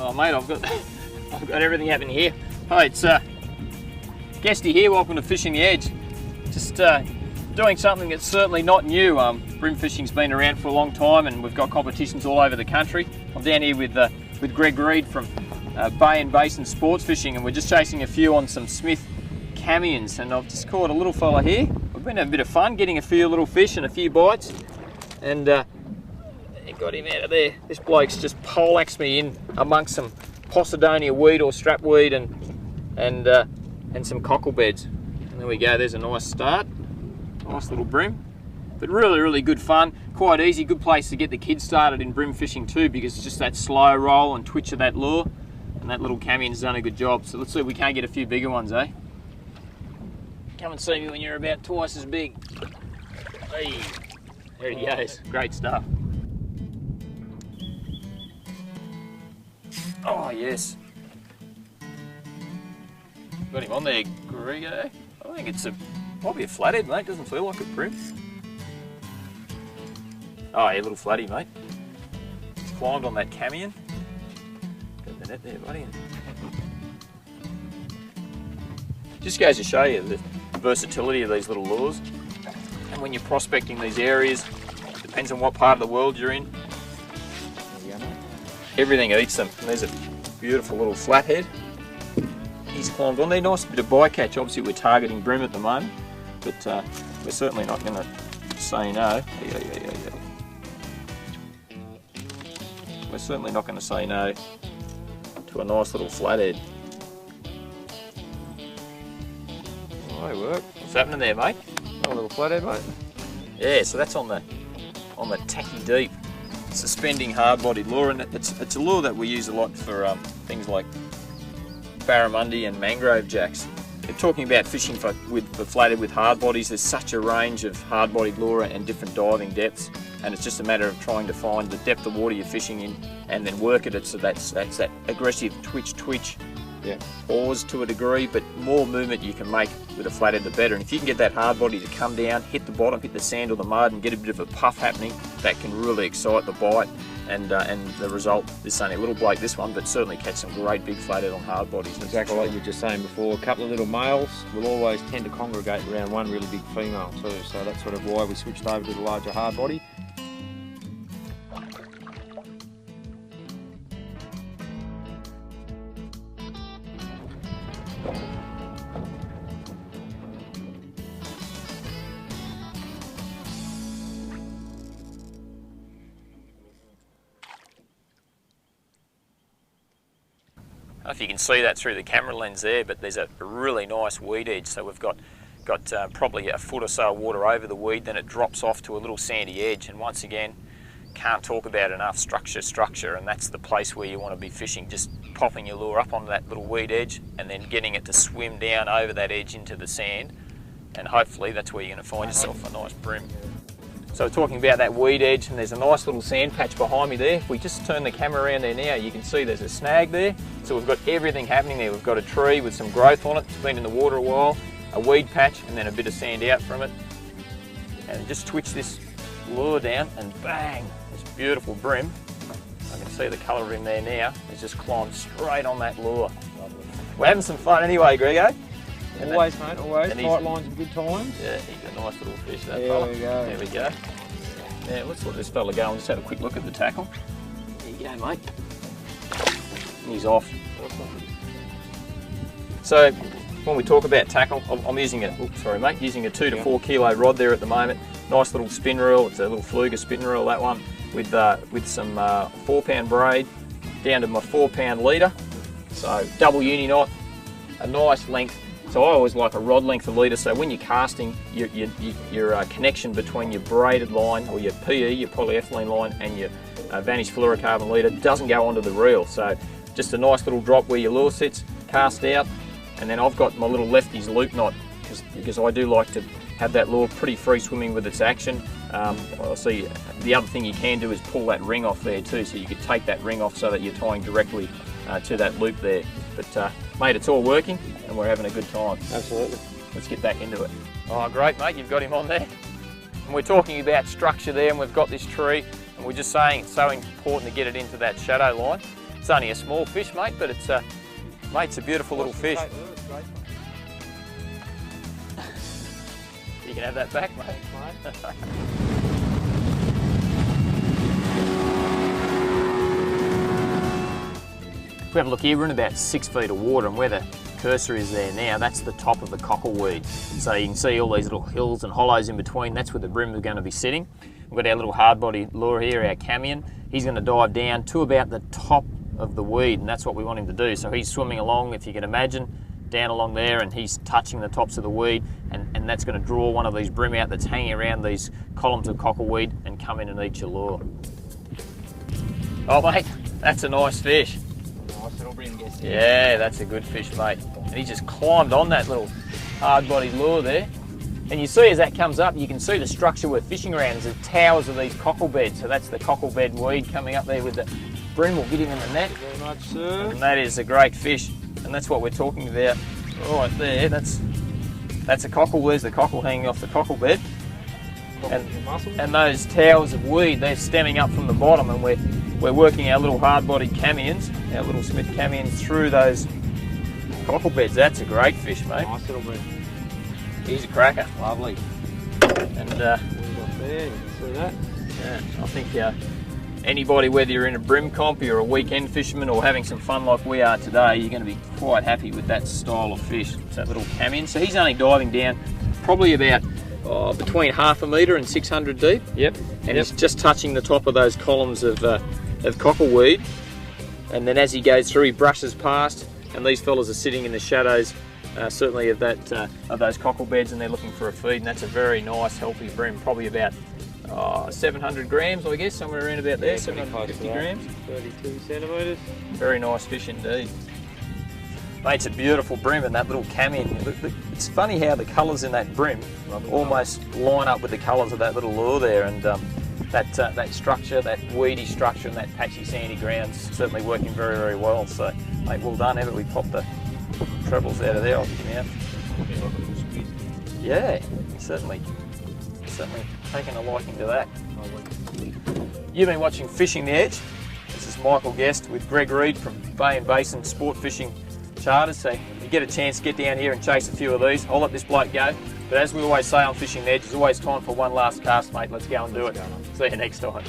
Oh mate, I've got everything happening here. Hi, it's Guesty here, welcome to Fishing the Edge. Just doing something that's certainly not new. Bream fishing's been around for a long time and we've got competitions all over the country. I'm down here with Greg Reid from BAsin Sports Fishing, and we're just chasing a few on some Smith camions, and I've just caught a little fella here. We've been having a bit of fun getting a few little fish and a few bites, and got him out of there. This bloke's just poleaxed me in amongst some Posidonia weed or strapweed and some cockle beds. And there we go, there's a nice start. Nice little bream. But really good fun, quite easy, good place to get the kids started in bream fishing too, because it's just that slow roll and twitch of that lure, and that little camion's done a good job. So let's see if we can't get a few bigger ones, eh? Come and see me when you're about twice as big. Hey, there he goes, great stuff. Oh yes. Got him on there, Grego. I think it's probably a flathead, mate, doesn't feel like a bream. Oh yeah, little flatty, mate. He's climbed on that camion. Got the net there, buddy. Just goes to show you the versatility of these little lures. And when you're prospecting these areas, it depends on what part of the world you're in. Everything eats them. And there's a beautiful little flathead. He's climbed on there. Nice bit of bycatch. Obviously we're targeting bream at the moment, but we're certainly not going to say no. We're certainly not going to say no to a nice little flathead. Oh, they work. What's happening there, mate? Oh, a little flathead, mate. Yeah, so that's on the tacky deep suspending hard-bodied lure, and it's a lure that we use a lot for things like barramundi and mangrove jacks. If talking about fishing for flathead with hard bodies, there's such a range of hard-bodied lure and different diving depths, and it's just a matter of trying to find the depth of water you're fishing in and then work at it so that's that aggressive twitch, yeah, pause to a degree, but more movement you can make with a flathead the better. And if you can get that hard body to come down, hit the bottom, hit the sand or the mud, and get a bit of a puff happening, that can really excite the bite, and the result is only a little bloke, this one, but certainly catch some great big flathead on hard bodies. Exactly like you were just saying before, a couple of little males will always tend to congregate around one really big female too, so that's sort of why we switched over to the larger hard body. I don't know if you can see that through the camera lens there, but there's a really nice weed edge. So we've got probably a foot or so of water over the weed, then it drops off to a little sandy edge. And once again, can't talk about enough structure, and that's the place where you want to be fishing, just popping your lure up on that little weed edge and then getting it to swim down over that edge into the sand. And hopefully that's where you're going to find yourself a nice bream. So talking about that weed edge, and there's a nice little sand patch behind me there. If we just turn the camera around there now, you can see there's a snag there. So we've got everything happening there. We've got a tree with some growth on it, it's been in the water a while, a weed patch, and then a bit of sand out from it. And just twitch this lure down and bang, this beautiful bream. I can see the colour of him there now. He's just climbed straight on that lure. We're having some fun anyway, Grego. Always, mate, always. Tight lines and good times. Yeah, he's a nice little fish, that there fella. We go. There we go. Now, let's let this fella go and just have a quick look at the tackle. There you go, mate. He's off. So, when we talk about tackle, I'm using using a 2 to 4 kilo rod there at the moment. Nice little spin reel. It's a little Fluger spin reel, that one, with some 4-pound braid down to my 4-pound leader. So, double uni knot, a nice length. So I always like a rod length of leader, so when you're casting, your connection between your braided line, or your PE, your polyethylene line, and your Vanish fluorocarbon leader doesn't go onto the reel. So just a nice little drop where your lure sits, cast out, and then I've got my little lefty's loop knot, because I do like to have that lure pretty free swimming with its action. I see the other thing you can do is pull that ring off there too, so you could take that ring off so that you're tying directly to that loop there. But mate, it's all working and we're having a good time. Absolutely. Let's get back into it. Oh great mate, you've got him on there. And we're talking about structure there, and we've got this tree, and we're just saying it's so important to get it into that shadow line. It's only a small fish, mate, but it's a beautiful little fish. You can have that back, mate. Thanks, mate. If we have a look here, we're in about 6 feet of water, and where the cursor is there now, that's the top of the cockleweed. So you can see all these little hills and hollows in between. That's where the bream is going to be sitting. We've got our little hard body lure here, our camion. He's going to dive down to about the top of the weed, and that's what we want him to do. So he's swimming along, if you can imagine, down along there, and he's touching the tops of the weed, and that's going to draw one of these bream out that's hanging around these columns of cockleweed and come in and eat your lure. Oh mate, that's a nice fish. Nice little bream, Guesty. Yeah, that's a good fish, mate. And he just climbed on that little hard body lure there. And you see as that comes up, you can see the structure we're fishing around is the towers of these cockle beds. So that's the cockle bed weed coming up there with the bream. We'll get him in the net. Thank you very much, sir. And that is a great fish. And that's what we're talking about right there. That's a cockle. There's the cockle hanging off the cockle bed. And those towers of weed, they're stemming up from the bottom, and we're working our little hard-bodied camions, our little Smith camions, through those cockle beds. That's a great fish, mate. Nice little bream. He's a cracker. Lovely. And there, you can see that. yeah, I think anybody, whether you're in a bream comp, you're a weekend fisherman, or having some fun like we are today, you're going to be quite happy with that style of fish. It's that little camion. So he's only diving down probably about between 1/2 metre and 600 deep. Yep. And he's just touching the top of those columns of cockleweed. And then as he goes through, he brushes past, and these fellas are sitting in the shadows, certainly of those cockle beds, and they're looking for a feed. And that's a very nice, healthy bream, probably about 700 grams, I guess, somewhere around about there, Yeah, 750 grams. 32 centimetres. Very nice fish indeed. Mate, it's a beautiful bream, and that little camion. It's funny how the colours in that bream almost line up with the colours of that little lure there, and that structure, that weedy structure, and that patchy sandy ground's certainly working very, very well. So, mate, well done. Ever we popped the trebles out of there, I'll get him out. Yeah, he's certainly taken a liking to that. You've been watching Fishing the Edge. This is Michael Guest with Greg Reid from BAsin Sport Fishing Charters. So if you get a chance, get down here and chase a few of these. I'll let this bloke go. But as we always say on Fishing the Edge, there's always time for one last cast, mate. Let's go and do it. See you next time.